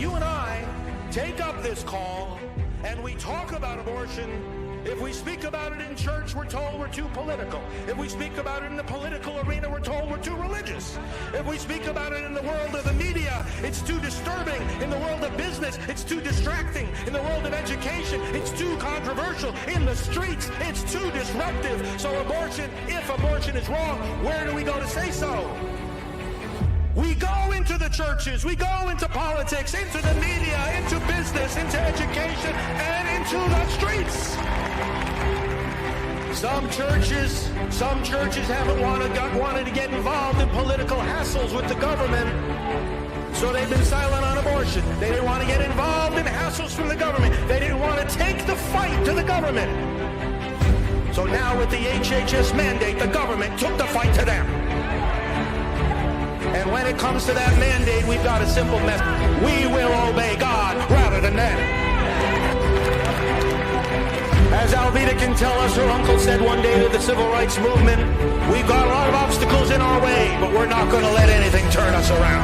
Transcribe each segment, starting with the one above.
you and I take up this call and we talk about abortion, if we speak about it in church, we're told we're too political. If we speak about it in the political arena, we're told we're too religious. If we speak about it in the world of the media, it's too disturbing. In the world of business, it's too distracting. In the world of education, it's too controversial. In the streets, it's too disruptive. So abortion, if abortion is wrong, where do we go to say so? We go into the churches, we go into politics, into the media, into business, into education, and into the streets. Some churches haven't wanted to get involved in political hassles with the government, so they've been silent on abortion. They didn't want to get involved in hassles from the government. They didn't want to take the fight to the government. So now with the HHS mandate, the government took the fight to them. And when it comes to that mandate, we've got a simple message. We will obey God rather than them. As Alveda can tell us, her uncle said one day to the civil rights movement, we've got a lot of obstacles in our way, but we're not going to let anything turn us around.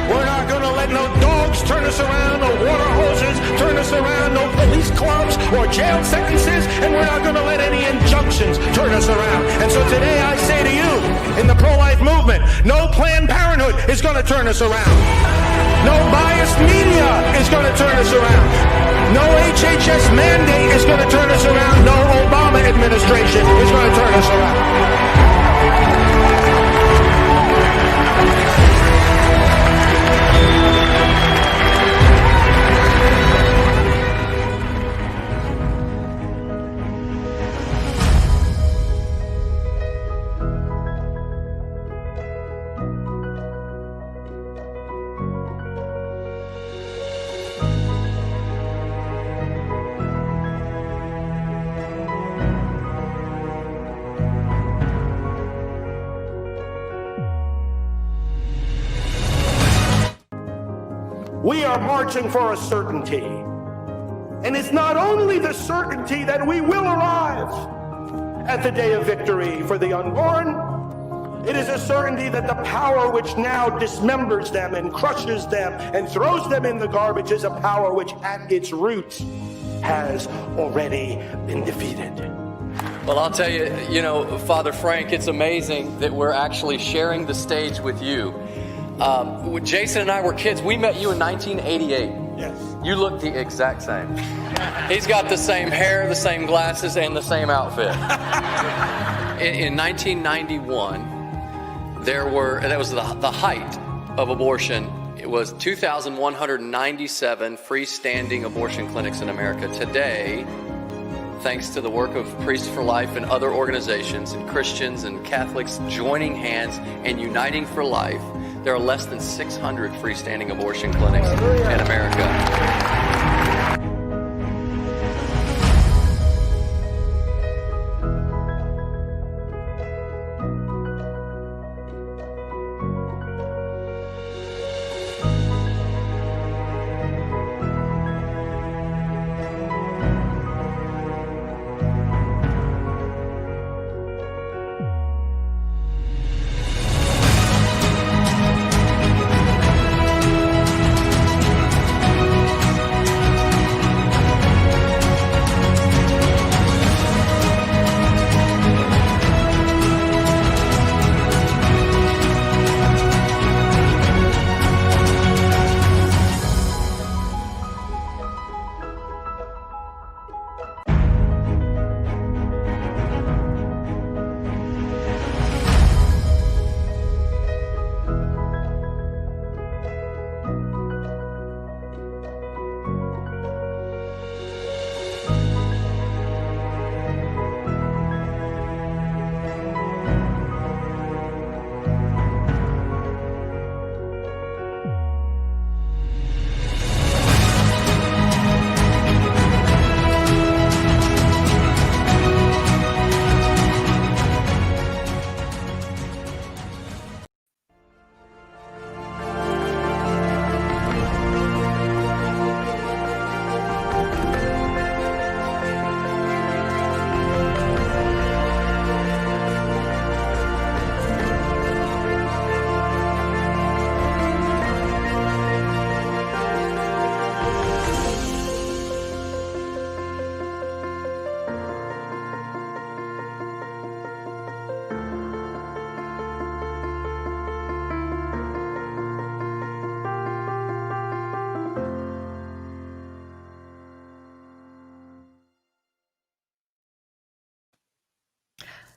We're not going to let no dogs turn us around, no water hoses turn us around, no police clubs or jail sentences, and we're not going to let any injunctions turn us around. And so today I say to you, in the pro-life movement, no Planned Parenthood is going to turn us around. No biased media is going to turn us around. No HHS mandate is going to turn us around. No Obama administration is going to turn us around. We are marching for a certainty. And it's not only the certainty that we will arrive at the day of victory for the unborn, it is a certainty that the power which now dismembers them and crushes them and throws them in the garbage is a power which at its roots has already been defeated. Well, I'll tell you, Father Frank, it's amazing that we're actually sharing the stage with you. When Jason and I were kids, we met you in 1988. Yes. You look the exact same. He's got the same hair, the same glasses, and the same outfit. In 1991, that was the height of abortion. It was 2,197 freestanding abortion clinics in America. Today, thanks to the work of Priests for Life and other organizations and Christians and Catholics joining hands and uniting for life, there are less than 600 freestanding abortion clinics in America.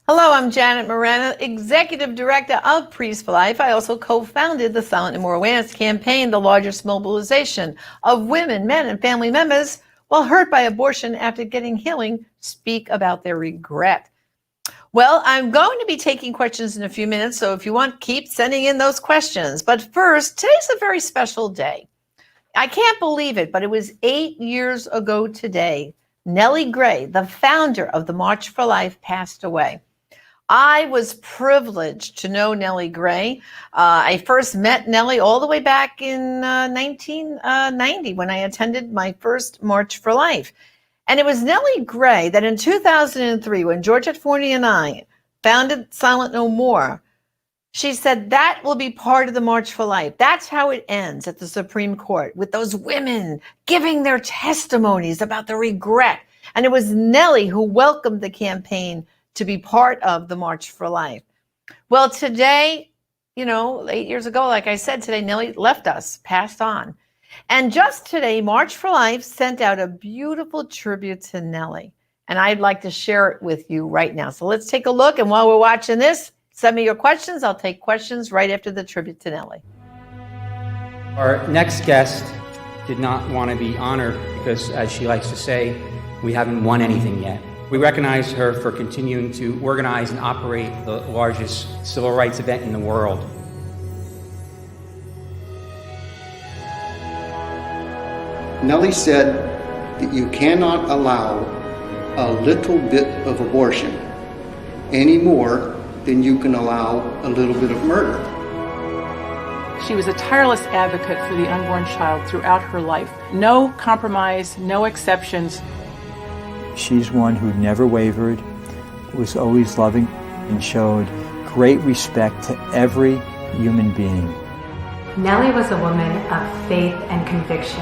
Hello, I'm Janet Morana, Executive Director of Priests for Life. I also co-founded the Silent No More Awareness Campaign, the largest mobilization of women, men, and family members while hurt by abortion after getting healing speak about their regret. Well, I'm going to be taking questions in a few minutes, so if you want, keep sending in those questions. But first, today's a very special day. I can't believe it, but it was 8 years ago today. Nellie Gray, the founder of the March for Life, passed away. I was privileged to know Nellie Gray. I first met Nellie all the way back in 1990 when I attended my first March for Life. And it was Nellie Gray that in 2003, when Georgette Fournier and I founded Silent No More, she said that will be part of the March for Life. That's how it ends at the Supreme Court, with those women giving their testimonies about the regret. And it was Nellie who welcomed the campaign to be part of the March for Life. Well, today, 8 years ago, like I said, today Nellie left us, passed on. And just today, March for Life sent out a beautiful tribute to Nellie. And I'd like to share it with you right now. So let's take a look. And while we're watching this, send me your questions. I'll take questions right after the tribute to Nellie. Our next guest did not want to be honored because, as she likes to say, we haven't won anything yet. We recognize her for continuing to organize and operate the largest civil rights event in the world. Nellie said that you cannot allow a little bit of abortion any more than you can allow a little bit of murder. She was a tireless advocate for the unborn child throughout her life. No compromise, no exceptions. She's one who never wavered, was always loving, and showed great respect to every human being. Nellie was a woman of faith and conviction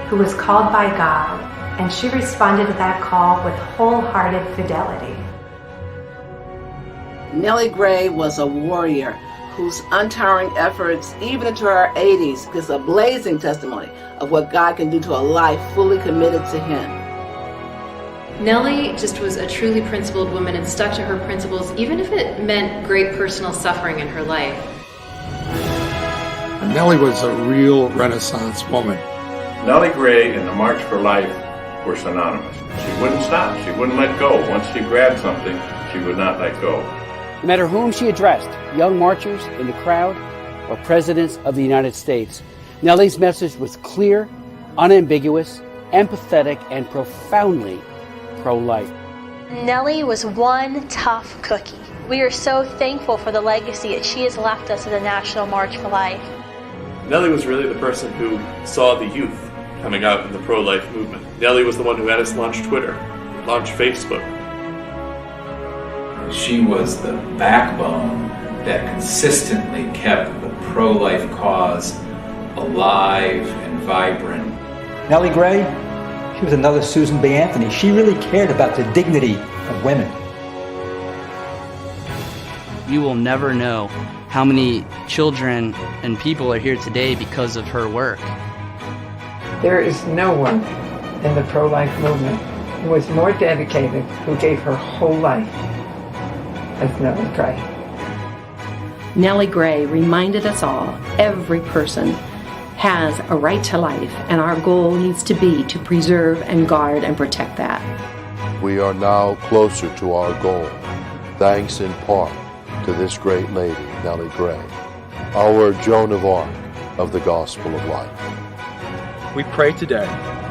who was called by God, and she responded to that call with wholehearted fidelity. Nellie Gray was a warrior whose untiring efforts, even into her 80s, gives a blazing testimony of what God can do to a life fully committed to Him. Nellie just was a truly principled woman and stuck to her principles, even if it meant great personal suffering in her life. Nellie was a real Renaissance woman. Nellie Gray and the March for Life were synonymous. She wouldn't stop. She wouldn't let go. Once she grabbed something, she would not let go. No matter whom she addressed, young marchers in the crowd or presidents of the United States, Nellie's message was clear, unambiguous, empathetic, and profoundly pro-life. Nellie was one tough cookie. We are so thankful for the legacy that she has left us in the National March for Life. Nellie was really the person who saw the youth coming out in the pro-life movement. Nellie was the one who had us launch Twitter, launch Facebook. She was the backbone that consistently kept the pro-life cause alive and vibrant. Nellie Gray, she was another Susan B. Anthony. She really cared about the dignity of women. You will never know how many children and people are here today because of her work. There is no one in the pro-life movement who was more dedicated, who gave her whole life as Nellie Gray. Nellie Gray reminded us all, every person has a right to life, and our goal needs to be to preserve and guard and protect that. We are now closer to our goal, thanks in part to this great lady, Nellie Gray, our Joan of Arc of the Gospel of Life. We pray today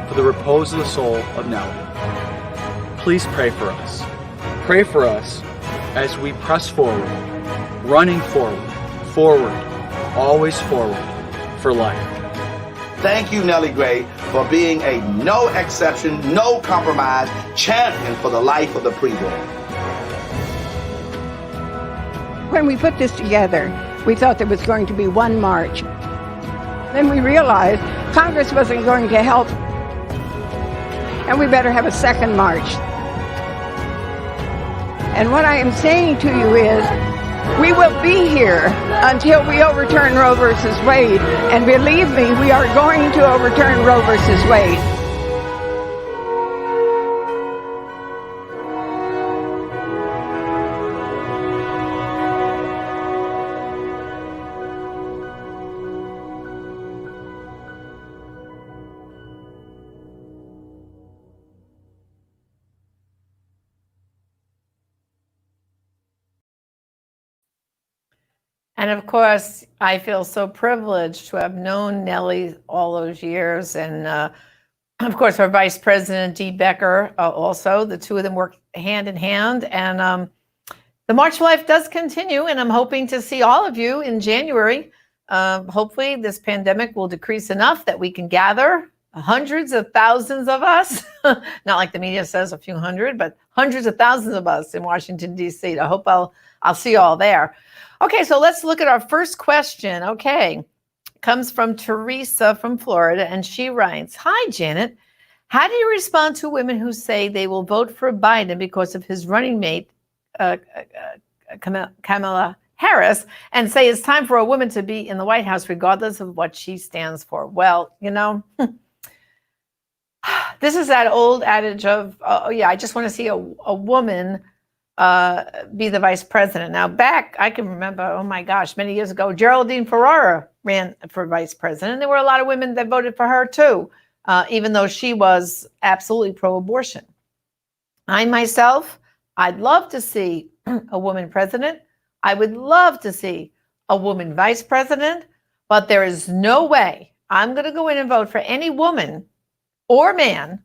for the repose of the soul of Nellie. Please pray for us. Pray for us as we press forward, running forward, always forward for life. Thank you, Nellie Gray, for being a no exception, no compromise champion for the life of the preborn. When we put this together, we thought there was going to be one march. Then we realized Congress wasn't going to help, and we better have a second march. And what I am saying to you is, we will be here until we overturn Roe versus Wade. And believe me, we are going to overturn Roe versus Wade. And of course, I feel so privileged to have known Nellie all those years. And of course, our Vice President, Dee Becker, also. The two of them work hand in hand. And the March for Life does continue. And I'm hoping to see all of you in January. Hopefully, this pandemic will decrease enough that we can gather hundreds of thousands of us. Not like the media says a few hundred, but hundreds of thousands of us in Washington, D.C. I hope I'll see you all there. Okay, so let's look at our first question. Okay, comes from Teresa from Florida, and she writes, "Hi, Janet. How do you respond to women who say they will vote for Biden because of his running mate, Kamala Harris, and say it's time for a woman to be in the White House regardless of what she stands for?" Well, you know, this is that old adage of, oh yeah, I just want to see a woman be the vice president. Now back, I can remember, oh my gosh, many years ago, Geraldine Ferrara ran for vice president. There were a lot of women that voted for her too, even though she was absolutely pro-abortion. I myself, I'd love to see a woman president. I would love to see a woman vice president, but there is no way I'm going to go in and vote for any woman or man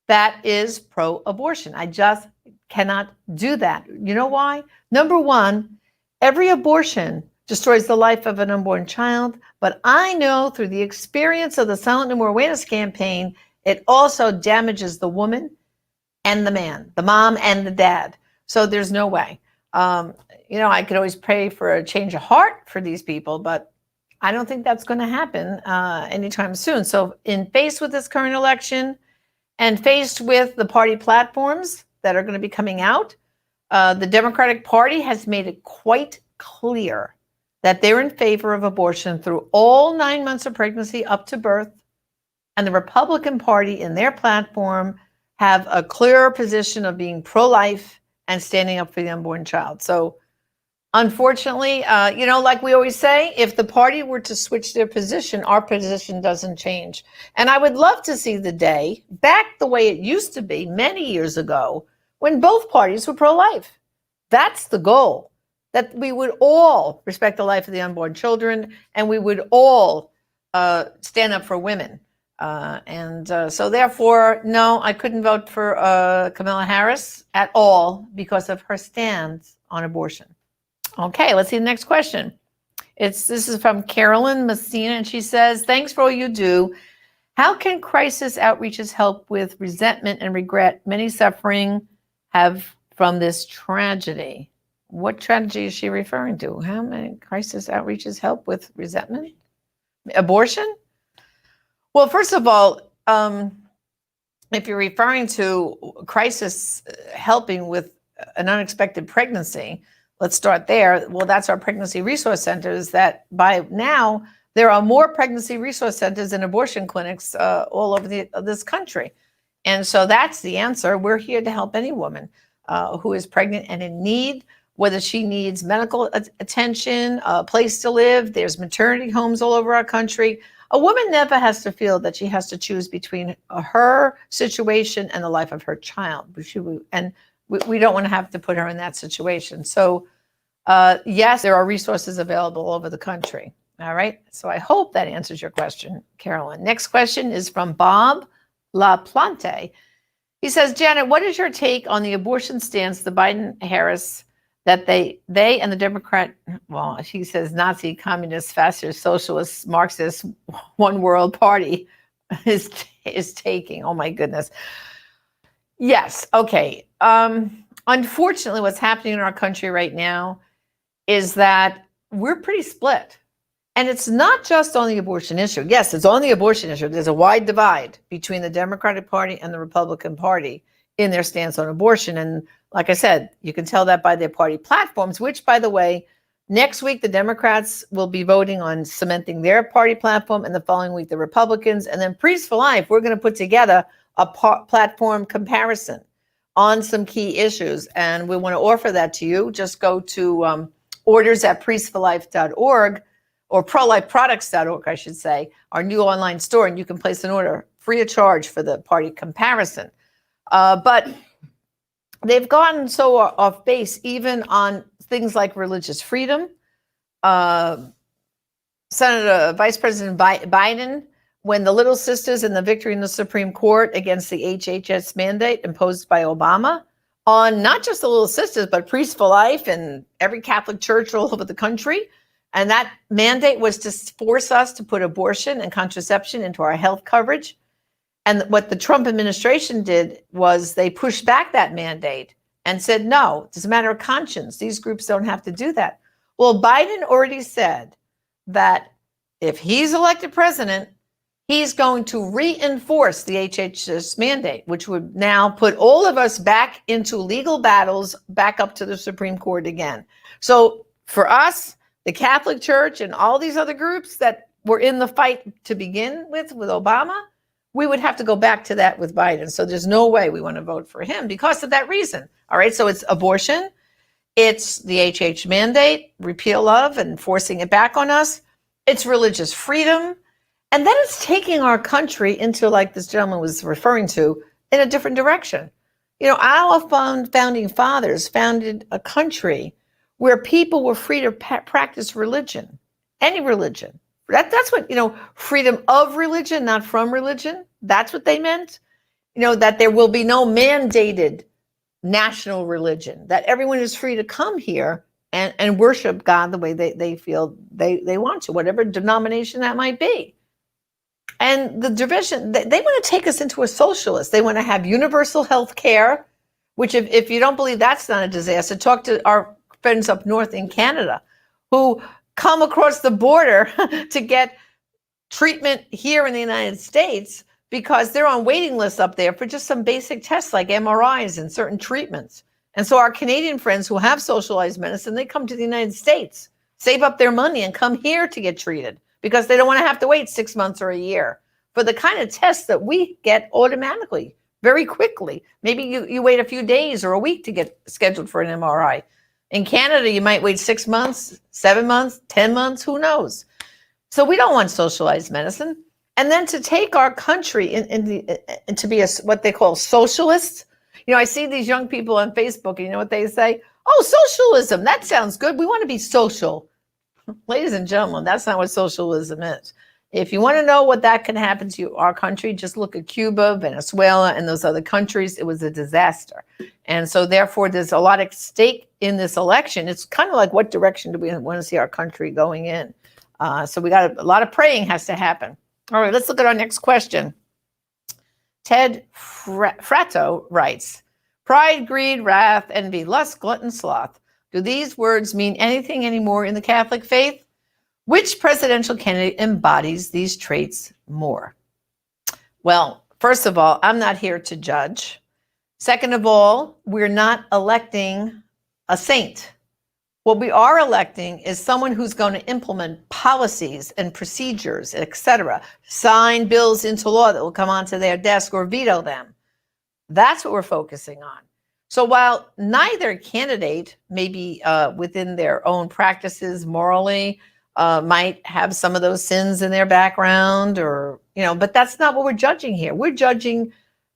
that is pro-abortion. I just cannot do that. You know why? Number one, every abortion destroys the life of an unborn child, but I know through the experience of the Silent No More Awareness campaign, it also damages the woman and the man, the mom and the dad. So there's no way. You know, I could always pray for a change of heart for these people, but I don't think that's going to happen anytime soon. So faced with this current election and faced with the party platforms that are going to be coming out, the Democratic Party has made it quite clear that they're in favor of abortion through all 9 months of pregnancy up to birth. And the Republican Party in their platform have a clearer position of being pro-life and standing up for the unborn child. So unfortunately, you know, like we always say, if the party were to switch their position, our position doesn't change. And I would love to see the day back the way it used to be many years ago when both parties were pro-life. That's the goal, that we would all respect the life of the unborn children and we would all stand up for women. So therefore, no, I couldn't vote for Kamala Harris at all because of her stance on abortion. Okay, let's see the next question. This is from Carolyn Messina, and she says, "Thanks for all you do. How can crisis outreaches help with resentment and regret many suffering have from this tragedy?" What tragedy is she referring to? How many crisis outreaches help with resentment? Abortion? Well, first of all, if you're referring to crisis helping with an unexpected pregnancy, let's start there. Well, that's our pregnancy resource centers that by now, there are more pregnancy resource centers and abortion clinics all over this country. And so that's the answer. We're here to help any woman who is pregnant and in need, whether she needs medical attention, a place to live. There's maternity homes all over our country. A woman never has to feel that she has to choose between her situation and the life of her child. And we don't want to have to put her in that situation. So yes, there are resources available all over the country. All right. So I hope that answers your question, Carolyn. Next question is from Bob LaPlante. He says, "Janet, what is your take on the abortion stance the Biden-Harris that they and the Democrat, well, he says Nazi, communist, fascist, socialist, Marxist, one world party is taking?" Oh my goodness. Yes. Okay. Unfortunately, what's happening in our country right now is that we're pretty split. And it's not just on the abortion issue. Yes, it's on the abortion issue. There's a wide divide between the Democratic Party and the Republican Party in their stance on abortion. And like I said, you can tell that by their party platforms, which, by the way, next week, the Democrats will be voting on cementing their party platform, and the following week, the Republicans. And then Priests for Life, we're going to put together a platform comparison on some key issues. And we want to offer that to you. Just go to orders@priestsforlife.org or prolifeproducts.org, I should say, our new online store, and you can place an order free of charge for the party comparison. But they've gotten so off base, even on things like religious freedom, Senator Vice President Biden, when the Little Sisters and the victory in the Supreme Court against the HHS mandate imposed by Obama on not just the Little Sisters, but Priests for Life and every Catholic church all over the country. And that mandate was to force us to put abortion and contraception into our health coverage. And what the Trump administration did was they pushed back that mandate and said, no, it's a matter of conscience. These groups don't have to do that. Well, Biden already said that if he's elected president, he's going to reinforce the HHS mandate, which would now put all of us back into legal battles, back up to the Supreme Court again. So for us, the Catholic Church and all these other groups that were in the fight to begin with Obama, we would have to go back to that with Biden. So there's no way we want to vote for him because of that reason. All right, so it's abortion, it's the HH mandate, repeal of and forcing it back on us. It's religious freedom. And then it's taking our country into, like this gentleman was referring to, in a different direction. You know, our founding fathers founded a country where people were free to practice religion, any religion. That's what, you know, freedom of religion, not from religion. That's what they meant. You know, that there will be no mandated national religion, that everyone is free to come here and worship God the way they feel they want to, whatever denomination that might be. And the division, they want to take us into a socialist. They want to have universal health care, which if you don't believe that's not a disaster, talk to our friends up north in Canada who come across the border to get treatment here in the United States because they're on waiting lists up there for just some basic tests like MRIs and certain treatments. And so our Canadian friends who have socialized medicine, they come to the United States, save up their money and come here to get treated because they don't want to have to wait 6 months or a year for the kind of tests that we get automatically, very quickly. Maybe you wait a few days or a week to get scheduled for an MRI. In Canada, you might wait 6 months, 7 months, 10 months, who knows? So we don't want socialized medicine. And then to take our country and to be what they call socialists. You know, I see these young people on Facebook, and you know what they say? Oh, socialism, that sounds good. We want to be social. Ladies and gentlemen, that's not what socialism is. If you want to know what that can happen to our country, just look at Cuba, Venezuela, and those other countries. It was a disaster. And so therefore, there's a lot at stake in this election. It's kind of like, what direction do we want to see our country going in? So we got a lot of praying has to happen. All right, let's look at our next question. Ted Fratto writes, pride, greed, wrath, envy, lust, glutton, sloth. Do these words mean anything anymore in the Catholic faith? Which presidential candidate embodies these traits more? Well, first of all, I'm not here to judge. Second of all, we're not electing a saint. What we are electing is someone who's going to implement policies and procedures, etc., sign bills into law that will come onto their desk or veto them. That's what we're focusing on. So while neither candidate, maybe within their own practices morally, might have some of those sins in their background, or, you know, but that's not what we're judging here. We're judging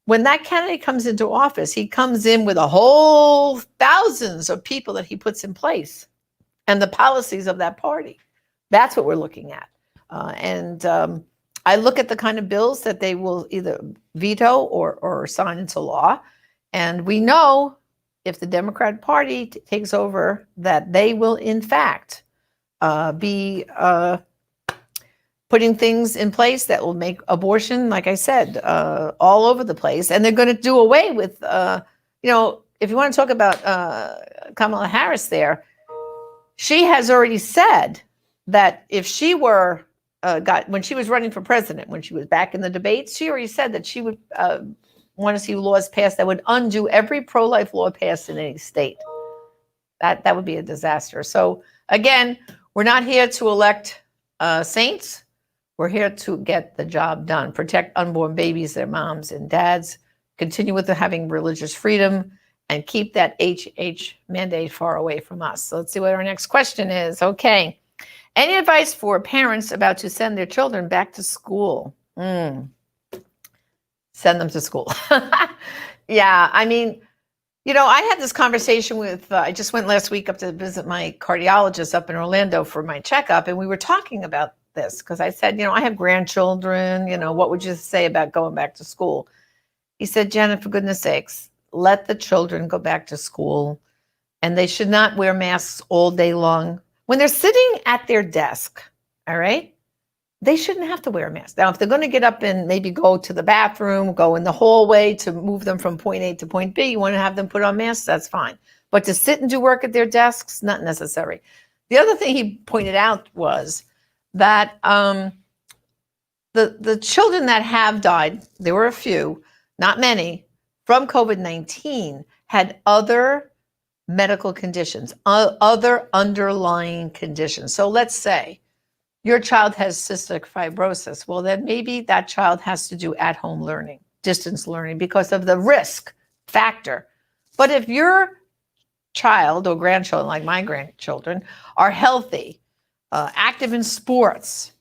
when that candidate comes into office, he comes in with a whole thousands of people that he puts in place and the policies of that party. That's what we're looking at. I look at the kind of bills that they will either veto or sign into law. And we know if the Democrat Party takes over that they will, in fact, be putting things in place that will make abortion, like I said, all over the place. And they're going to do away with, you know, if you want to talk about Kamala Harris there, she has already said that if she were, when she was running for president, when she was back in the debates, she already said that she would want to see laws passed that would undo every pro-life law passed in any state. That would be a disaster. So again, we're not here to elect saints. We're here to get the job done, protect unborn babies, their moms and dads, continue with having religious freedom, and keep that HH mandate far away from us. So let's see what our next question is. Okay. Any advice for parents about to send their children back to school? Send them to school. Yeah, I mean, I had this conversation with, I just went last week up to visit my cardiologist up in Orlando for my checkup, and we were talking about this because I said, I have grandchildren, what would you say about going back to school? He said, Janet, for goodness sakes, let the children go back to school, and they should not wear masks all day long. When they're sitting at their desk, all right, they shouldn't have to wear a mask. Now, if they're going to get up and maybe go to the bathroom, go in the hallway to move them from point A to point B, you want to have them put on masks, that's fine. But to sit and do work at their desks, not necessary. The other thing he pointed out was that the children that have died, there were a few, not many, from COVID-19 had other medical conditions, other underlying conditions. So let's say your child has cystic fibrosis. Well, then maybe that child has to do at-home learning, distance learning, because of the risk factor. But if your child or grandchildren, like my grandchildren, are healthy, active in sports,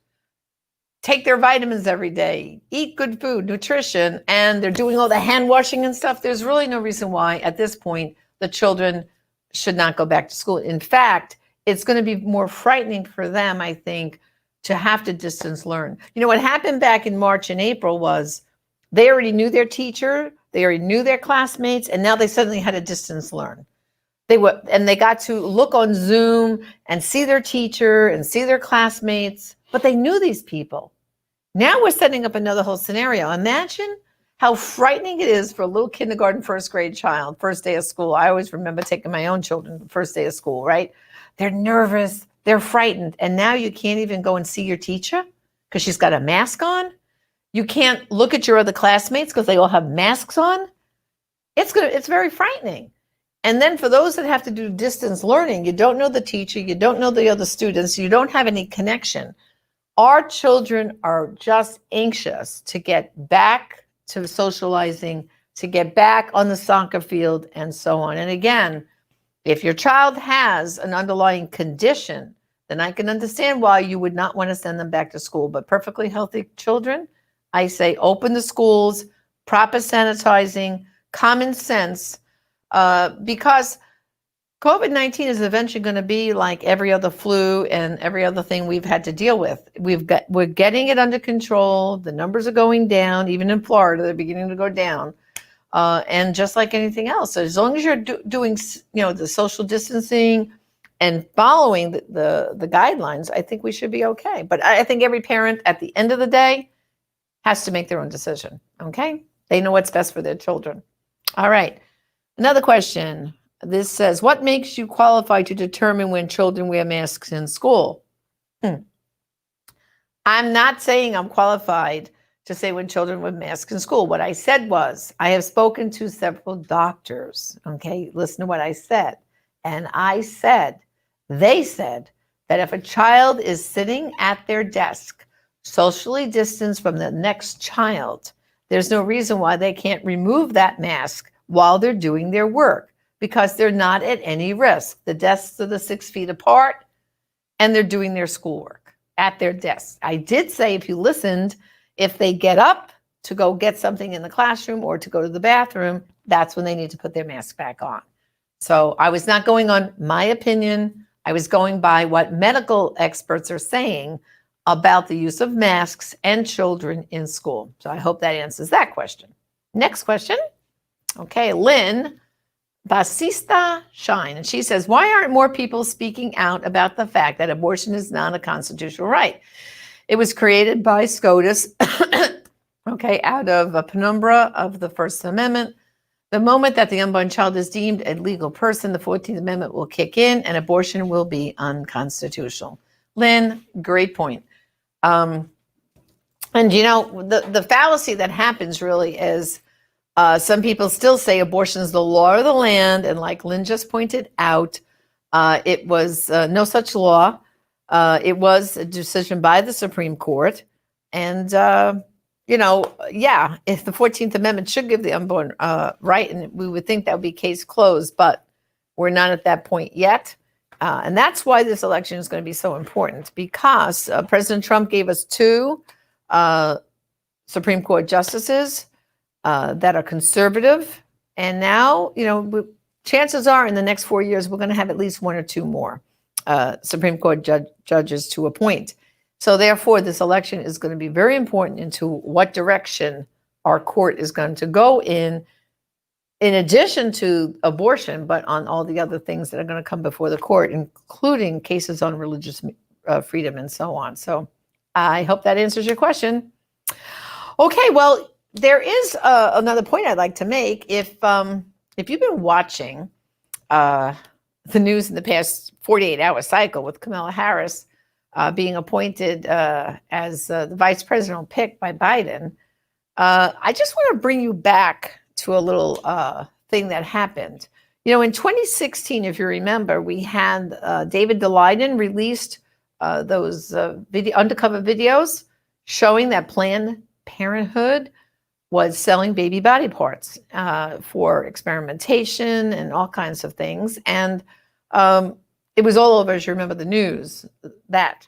take their vitamins every day, eat good food, nutrition, and they're doing all the hand washing and stuff, there's really no reason why at this point the children should not go back to school. In fact, it's going to be more frightening for them, I think, to have to distance learn. What happened back in March and April was they already knew their teacher, they already knew their classmates, and now they suddenly had to distance learn. They got to look on Zoom and see their teacher and see their classmates, but they knew these people. Now we're setting up another whole scenario. Imagine how frightening it is for a little kindergarten, first grade child, first day of school. I always remember taking my own children the first day of school, right? They're nervous, they're frightened, and now you can't even go and see your teacher because she's got a mask on. You can't look at your other classmates because they all have masks on. It's very frightening. And then for those that have to do distance learning, you don't know the teacher, you don't know the other students, you don't have any connection. Our children are just anxious to get back to socializing, to get back on the soccer field, and so on. And again, if your child has an underlying condition, then I can understand why you would not want to send them back to school. But perfectly healthy children, I say open the schools, proper sanitizing, common sense, because COVID-19 is eventually going to be like every other flu and every other thing we've had to deal with. We're getting it under control. The numbers are going down. Even in Florida, they're beginning to go down. And just like anything else, as long as you're doing, the social distancing and following the guidelines, I think we should be okay. But I think every parent at the end of the day has to make their own decision. Okay. They know what's best for their children. All right. Another question. This says, what makes you qualified to determine when children wear masks in school? I'm not saying I'm qualified to say when children wear masks in school. What I said was, I have spoken to several doctors. Okay, listen to what I said. And they said that if a child is sitting at their desk, socially distanced from the next child, there's no reason why they can't remove that mask while they're doing their work, because they're not at any risk. The desks are 6 feet apart, and they're doing their schoolwork at their desks. I did say, if you listened, if they get up to go get something in the classroom or to go to the bathroom, that's when they need to put their mask back on. So I was not going on my opinion. I was going by what medical experts are saying about the use of masks and children in school. So I hope that answers that question. Next question. Okay, Lynn Basista Shine. And she says, why aren't more people speaking out about the fact that abortion is not a constitutional right? It was created by SCOTUS, out of a penumbra of the First Amendment. The moment that the unborn child is deemed a legal person, the 14th Amendment will kick in and abortion will be unconstitutional. Lynn, great point. And the fallacy that happens really is some people still say abortion is the law of the land. And like Lynn just pointed out, it was no such law. It was a decision by the Supreme Court. And, if the 14th Amendment should give the unborn right, and we would think that would be case closed, but we're not at that point yet. And that's why this election is going to be so important, because President Trump gave us 2 Supreme Court justices that are conservative, And now, chances are in the next 4 years, we're going to have at least 1 or 2 more Supreme Court judges to appoint. So therefore, this election is going to be very important into what direction our court is going to go in addition to abortion, but on all the other things that are going to come before the court, including cases on religious freedom and so on. So I hope that answers your question. Okay, well, there is another point I'd like to make. If you've been watching the news in the past 48-hour cycle with Kamala Harris being appointed as the vice presidential pick by Biden, I just want to bring you back to a little thing that happened. In 2016, if you remember, we had David Daleiden released those undercover videos showing that Planned Parenthood was selling baby body parts for experimentation and all kinds of things. And it was all over, as you remember, the news that.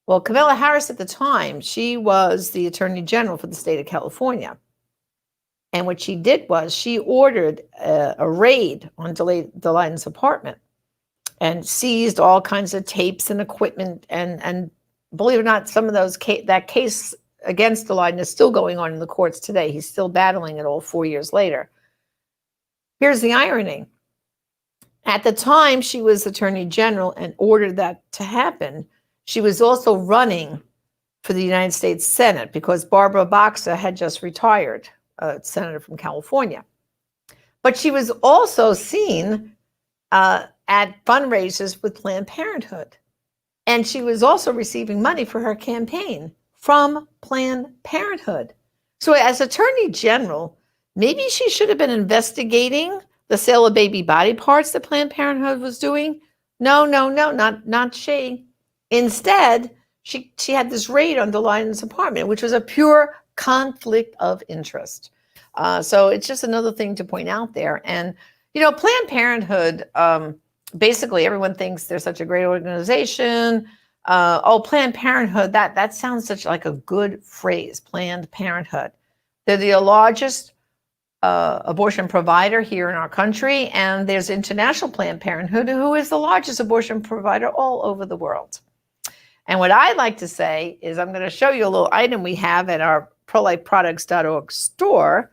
Well, Kamala Harris at the time, she was the Attorney General for the state of California. And what she did was she ordered a raid on Daleiden's apartment and seized all kinds of tapes and equipment. And believe it or not, some of those that case against Daleiden is still going on in the courts today. He's still battling it all 4 years later. Here's the irony. At the time she was Attorney General and ordered that to happen, she was also running for the United States Senate because Barbara Boxer had just retired, a senator from California. But she was also seen at fundraisers with Planned Parenthood. And she was also receiving money for her campaign from Planned Parenthood. So as Attorney General, maybe she should have been investigating the sale of baby body parts that Planned Parenthood was doing. No, not she. Instead, she had this raid on Daleiden's apartment, which was a pure conflict of interest. So it's just another thing to point out there. And, Planned Parenthood, basically everyone thinks they're such a great organization. Planned Parenthood, that sounds such like a good phrase, Planned Parenthood. They're the largest abortion provider here in our country, and there's International Planned Parenthood, who is the largest abortion provider all over the world. And what I'd like to say is I'm going to show you a little item we have at our prolifeproducts.org store.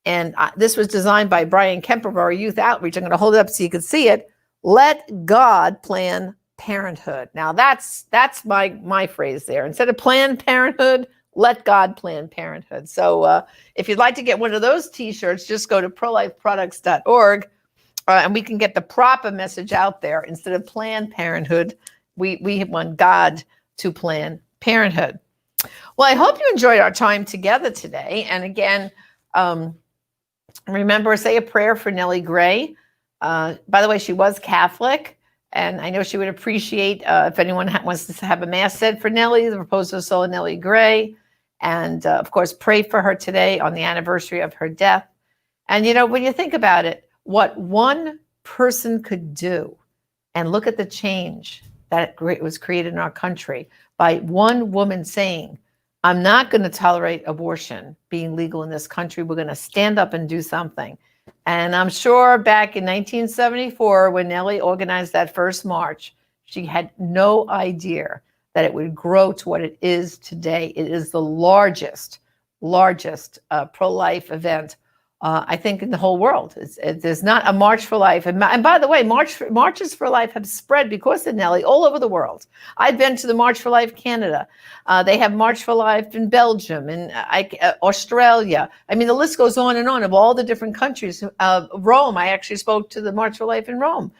And this was designed by Brian Kemper of our youth outreach. I'm going to hold it up so you can see it. Let God plan Parenthood. Now that's my phrase there. Instead of Planned Parenthood, let God plan Parenthood. So if you'd like to get one of those t-shirts, just go to prolifeproducts.org and we can get the proper message out there. Instead of Planned Parenthood, we want God to plan Parenthood. Well, I hope you enjoyed our time together today. And again, remember, say a prayer for Nellie Gray. By the way, she was Catholic. And I know she would appreciate if anyone wants to have a mass said for Nellie, the Reposo Soul of Nellie Gray. And of course, pray for her today on the anniversary of her death. And when you think about it, what one person could do, and look at the change that was created in our country by one woman saying, I'm not going to tolerate abortion being legal in this country. We're going to stand up and do something. And I'm sure back in 1974, when Nellie organized that first march, she had no idea that it would grow to what it is today. It is the largest pro-life event, I think, in the whole world. There's not a March for Life. And by the way, Marches for Life have spread because of Nellie all over the world. I've been to the March for Life Canada. They have March for Life in Belgium and Australia. I mean, the list goes on and on of all the different countries. Rome, I actually spoke to the March for Life in Rome.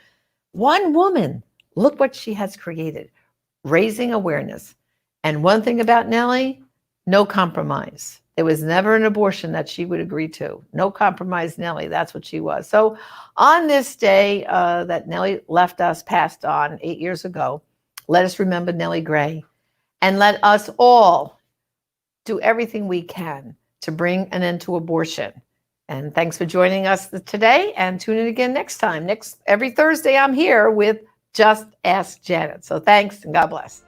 One woman, look what she has created, raising awareness. And one thing about Nellie, no compromise. There was never an abortion that she would agree to. No compromise, Nellie. That's what she was. So on this day that Nellie left us, passed on 8 years ago, let us remember Nellie Gray. And let us all do everything we can to bring an end to abortion. And thanks for joining us today. And tune in again next time. Every Thursday, I'm here with Just Ask Janet. So thanks and God bless.